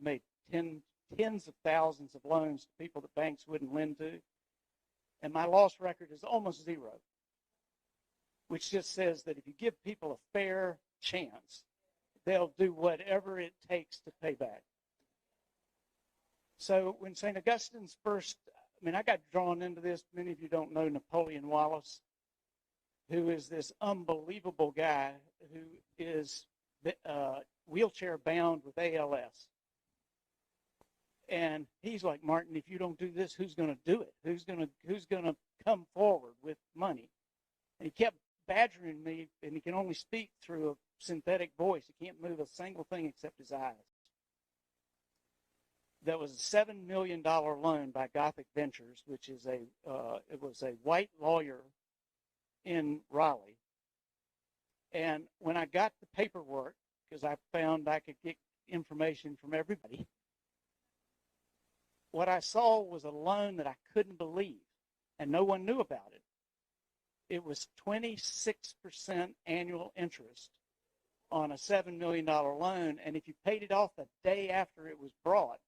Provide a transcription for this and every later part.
made tens of thousands of loans to people that banks wouldn't lend to, and my loss record is almost zero, which just says that if you give people a fair chance, they'll do whatever it takes to pay back. So when St. Augustine's first, I got drawn into this. Many of you don't know Napoleon Wallace, who is this unbelievable guy who is wheelchair bound with ALS. And he's like, Martin, if you don't do this, who's going to do it? Who's going to come forward with money? And he kept badgering me, and he can only speak through a synthetic voice. He can't move a single thing except his eyes. That was a $7 million loan by Gothic Ventures, which is it was a white lawyer in Raleigh. And when I got the paperwork, because I found I could get information from everybody, what I saw was a loan that I couldn't believe, and no one knew about it. It was 26% annual interest on a $7 million loan, and if you paid it off the day after it was brought,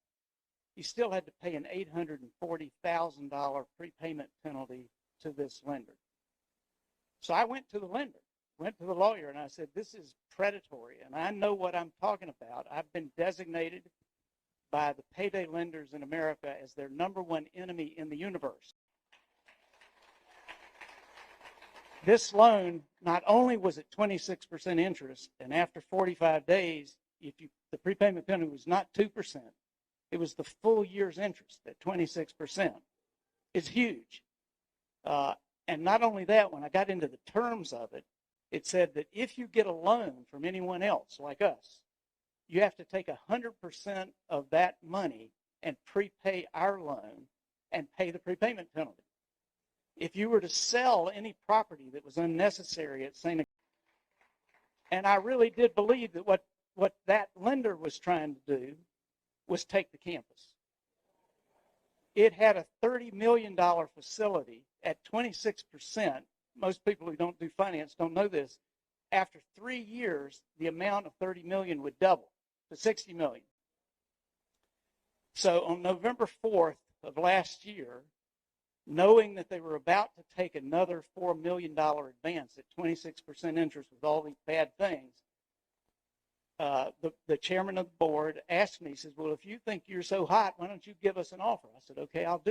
you still had to pay an $840,000 prepayment penalty to this lender. So I went to the lender, went to the lawyer, and I said, this is predatory, and I know what I'm talking about. I've been designated by the payday lenders in America as their number one enemy in the universe. This loan, not only was it 26% interest, and after 45 days, the prepayment penalty was not 2%, it was the full year's interest at 26%. It's huge. And not only that, when I got into the terms of it, it said that if you get a loan from anyone else like us, you have to take 100% of that money and prepay our loan and pay the prepayment penalty. If you were to sell any property that was unnecessary at St. Augustine, and I really did believe that what that lender was trying to do was take the campus. It had a $30 million facility at 26%. Most people who don't do finance don't know this. After 3 years, the amount of $30 million would double to $60 million. So on November 4th of last year, knowing that they were about to take another $4 million advance at 26% interest with all these bad things, the chairman of the board asked me, he says, well, if you think you're so hot, why don't you give us an offer? I said, okay, I'll do it.